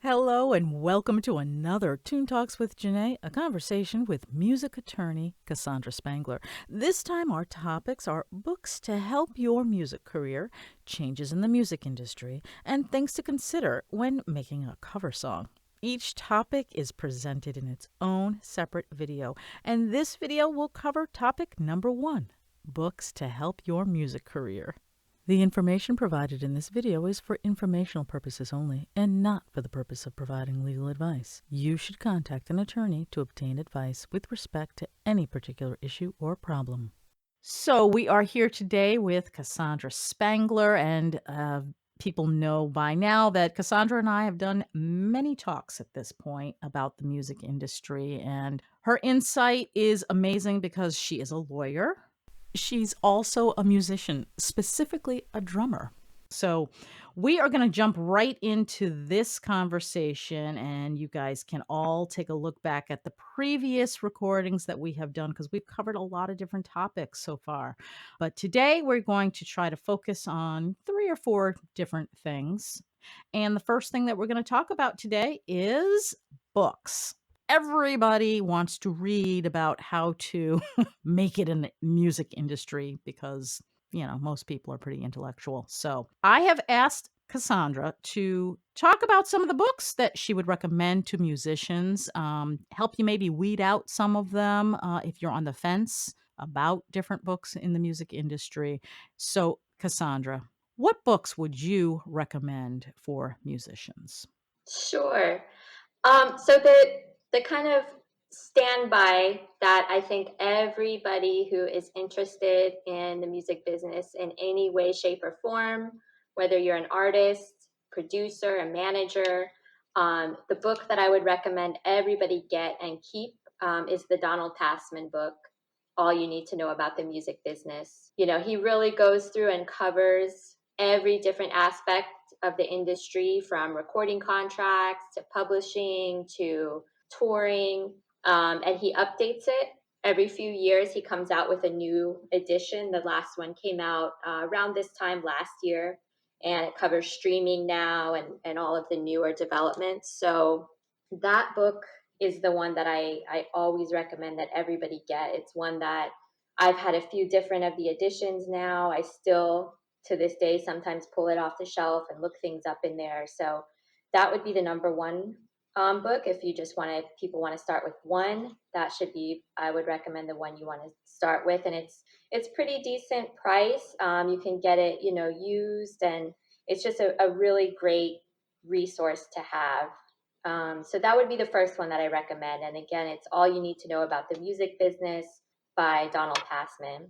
Hello and welcome to another Tune Talks with Jeanné, a conversation with music attorney Cassandra Spangler. This time our topics are books to help your music career, changes in the music industry, and things to consider when making a cover song. Each topic is presented in its own separate video, and this video will cover topic number 1, books to help your music career. The information provided in this video is for informational purposes only and not for the purpose of providing legal advice. You should contact an attorney to obtain advice with respect to any particular issue or problem. So we are here today with Cassandra Spangler, and people know by now that Cassandra and I have done many talks at this point about the music industry, and her insight is amazing because she is a lawyer. She's also a musician, specifically a drummer. So we are going to jump right into this conversation, and you guys can all take a look back at the previous recordings that we have done because we've covered a lot of different topics so far. But today we're going to try to focus on 3 or 4 different things. And the first thing that we're going to talk about today is books. Everybody wants to read about how to make it in the music industry because, most people are pretty intellectual. So I have asked Cassandra to talk about some of the books that she would recommend to musicians, help you maybe weed out some of them if you're on the fence about different books in the music industry. So, Cassandra, what books would you recommend for musicians? Sure. So the kind of standby that I think everybody who is interested in the music business in any way, shape, or form, whether you're an artist, producer, a manager, the book that I would recommend everybody get and keep is the Donald Passman book, All You Need to Know About the Music Business. You know, he really goes through and covers every different aspect of the industry, from recording contracts to publishing to touring, and he updates it every few years. He comes out with a new edition. The last one came out around this time last year, and it covers streaming now and all of the newer developments. So that book is the one that I always recommend that everybody get. It's one that I've had a few different of the editions now. I still to this day sometimes pull it off the shelf and look things up in there. So that would be the number one book. If you just people want to start with one, that should be, I would recommend the one you want to start with. And it's pretty decent price. You can get it, used, and it's just a really great resource to have. So that would be the first one that I recommend. And again, it's All You Need to Know About the Music Business by Donald Passman.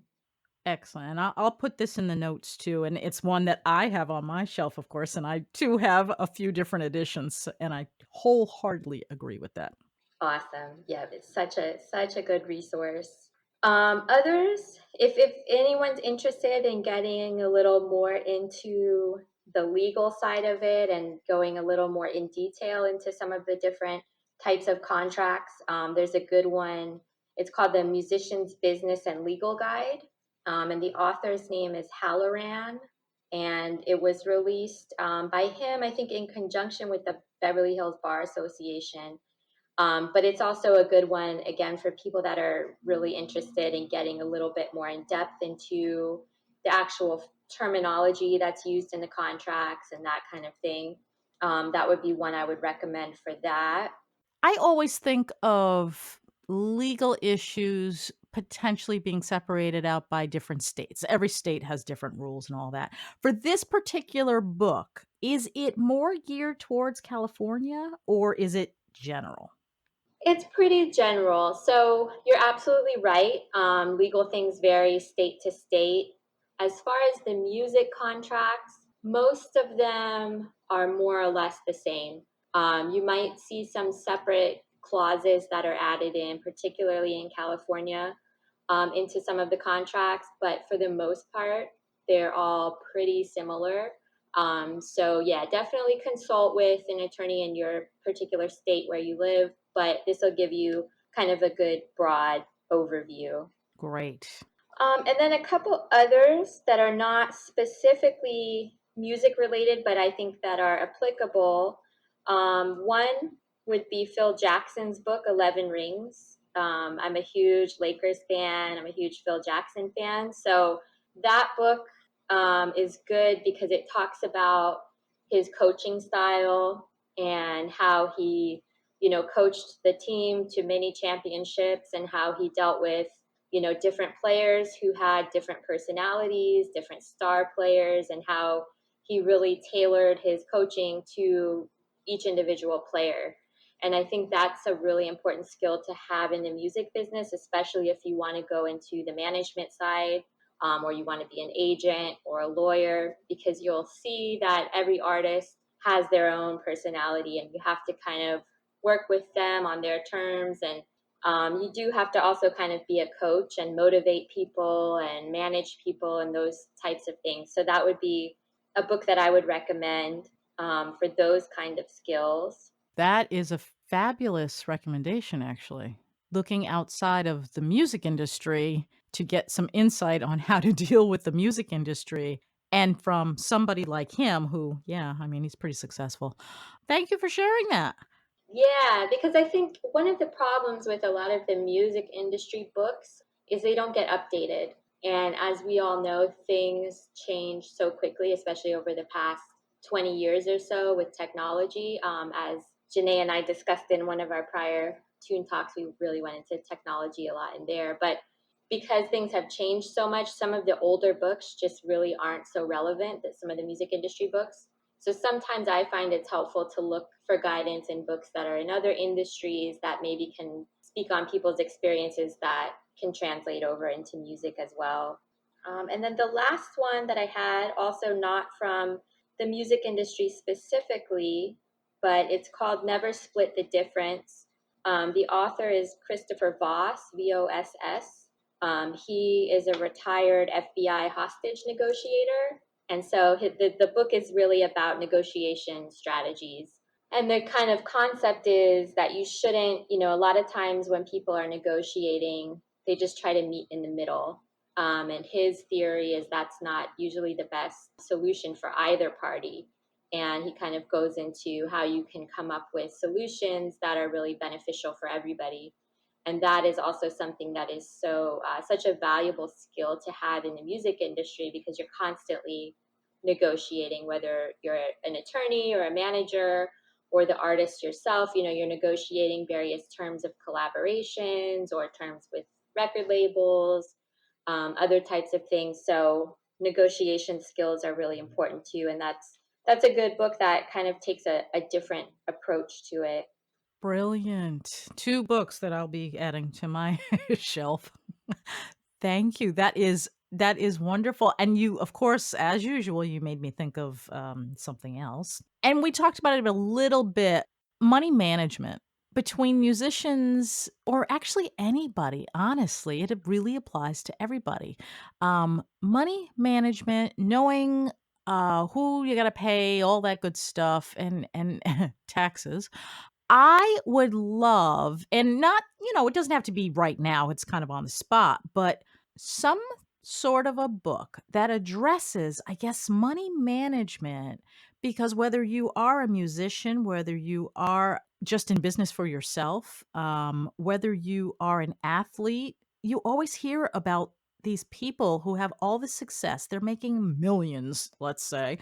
Excellent. And I'll put this in the notes too. And it's one that I have on my shelf, of course. And I too have a few different editions. And I wholeheartedly agree with that. Awesome. Yeah, it's such a good resource. Others, if anyone's interested in getting a little more into the legal side of it and going a little more in detail into some of the different types of contracts, there's a good one. It's called the Musician's Business and Legal Guide, and the author's name is Halloran, and it was released by him, I think, in conjunction with the Beverly Hills Bar Association. But it's also a good one, again, for people that are really interested in getting a little bit more in depth into the actual terminology that's used in the contracts and that kind of thing. That would be one I would recommend for that. I always think of legal issues potentially being separated out by different states. Every state has different rules and all that. For this particular book, is it more geared towards California or is it general? It's pretty general. So you're absolutely right. Legal things vary state to state. As far as the music contracts, most of them are more or less the same. You might see some separate clauses that are added in, particularly in California, into some of the contracts, but for the most part, they're all pretty similar. So yeah, definitely consult with an attorney in your particular state where you live, but this will give you kind of a good broad overview. Great. And then a couple others that are not specifically music related, but I think that are applicable. One would be Phil Jackson's book, 11 Rings. I'm a huge Lakers fan. I'm a huge Phil Jackson fan. So that book is good because it talks about his coaching style and how he, coached the team to many championships and how he dealt with, different players who had different personalities, different star players, and how he really tailored his coaching to each individual player. And I think that's a really important skill to have in the music business, especially if you want to go into the management side, or you want to be an agent or a lawyer, because you'll see that every artist has their own personality and you have to kind of work with them on their terms. And you do have to also kind of be a coach and motivate people and manage people and those types of things. So that would be a book that I would recommend for those kind of skills. That is a fabulous recommendation, actually. Looking outside of the music industry to get some insight on how to deal with the music industry and from somebody like him who, yeah, I mean, he's pretty successful. Thank you for sharing that. Yeah, because I think one of the problems with a lot of the music industry books is they don't get updated. And as we all know, things change so quickly, especially over the past 20 years or so with technology. As Jeanné and I discussed in one of our prior Tune Talks, we really went into technology a lot in there. But because things have changed so much, some of the older books just really aren't so relevant that some of the music industry books. So sometimes I find it's helpful to look for guidance in books that are in other industries that maybe can speak on people's experiences that can translate over into music as well. And then the last one that I had, also not from the music industry specifically, but it's called Never Split the Difference. The author is Christopher Voss, Voss. He is a retired FBI hostage negotiator. And so the book is really about negotiation strategies. And the kind of concept is that you shouldn't, a lot of times when people are negotiating, they just try to meet in the middle. And his theory is that's not usually the best solution for either party. And he kind of goes into how you can come up with solutions that are really beneficial for everybody. And that is also something that is such a valuable skill to have in the music industry because you're constantly negotiating, whether you're an attorney or a manager or the artist yourself. You're negotiating various terms of collaborations or terms with record labels, other types of things. So negotiation skills are really important too, and that's a good book that kind of takes a different approach to it. Brilliant. 2 books that I'll be adding to my shelf. Thank you. That is wonderful, and you of course, as usual, you made me think of, something else, and we talked about it a little bit, money management. Between musicians or actually anybody, honestly, it really applies to everybody. Money management, knowing, who you gotta pay, all that good stuff, and taxes. I would love and not it doesn't have to be right now, it's kind of on the spot, but some sort of a book that addresses, I guess, money management, because whether you are a musician, whether you are just in business for yourself, whether you are an athlete, you always hear about these people who have all the success, they're making millions, let's say,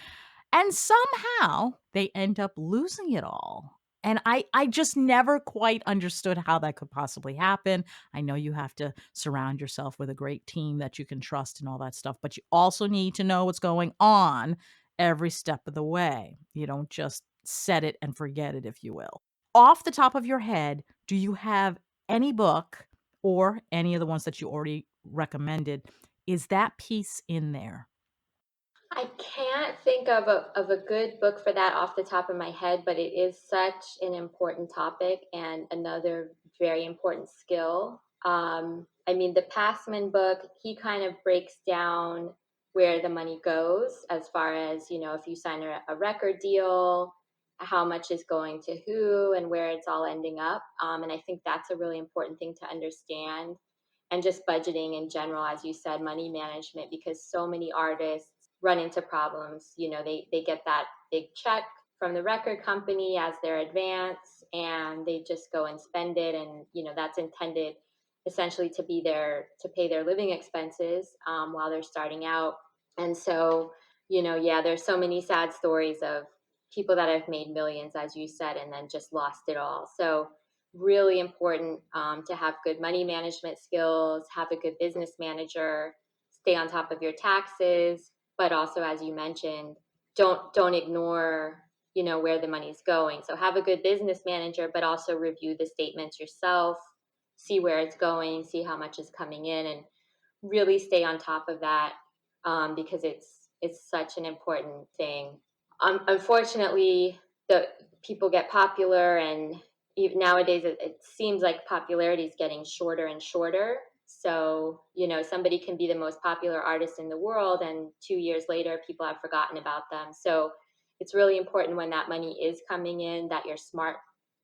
and somehow they end up losing it all. And I just never quite understood how that could possibly happen. I know you have to surround yourself with a great team that you can trust and all that stuff, but you also need to know what's going on every step of the way. You don't just set it and forget it, if you will. Off the top of your head, do you have any book or any of the ones that you already recommended? Is that piece in there? I can't think of a good book for that off the top of my head, but it is such an important topic and another very important skill. I mean, the Passman book, he kind of breaks down where the money goes as far as, if you sign a record deal, how much is going to who and where it's all ending up. And I think that's a really important thing to understand. And just budgeting in general, as you said, money management, because so many artists run into problems. They get that big check from the record company as their advance, and they just go and spend it. And that's intended essentially to be there to pay their living expenses while they're starting out. And so, yeah, there's so many sad stories of people that have made millions, as you said, and then just lost it all. So really important to have good money management skills, have a good business manager, stay on top of your taxes, but also, as you mentioned, don't ignore where the money's going. So have a good business manager, but also review the statements yourself, see where it's going, see how much is coming in, and really stay on top of that because it's such an important thing. Unfortunately, the people get popular, and even nowadays it seems like popularity is getting shorter and shorter. So somebody can be the most popular artist in the world, and 2 years later, people have forgotten about them. So it's really important when that money is coming in that you're smart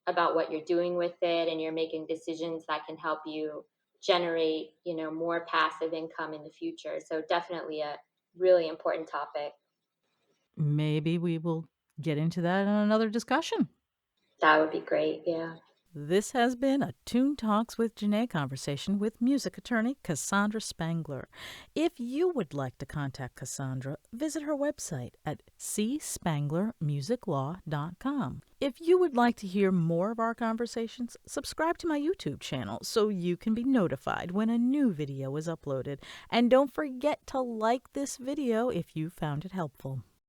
about what you're doing with it, and you're making decisions that can help you generate more passive income in the future. So definitely a really important topic. Maybe we will get into that in another discussion. That would be great. Yeah. This has been a Tune Talks with Jeanné conversation with music attorney Cassandra Spangler. If you would like to contact Cassandra, visit her website at cspanglermusiclaw.com. If you would like to hear more of our conversations, subscribe to my YouTube channel so you can be notified when a new video is uploaded. And don't forget to like this video if you found it helpful.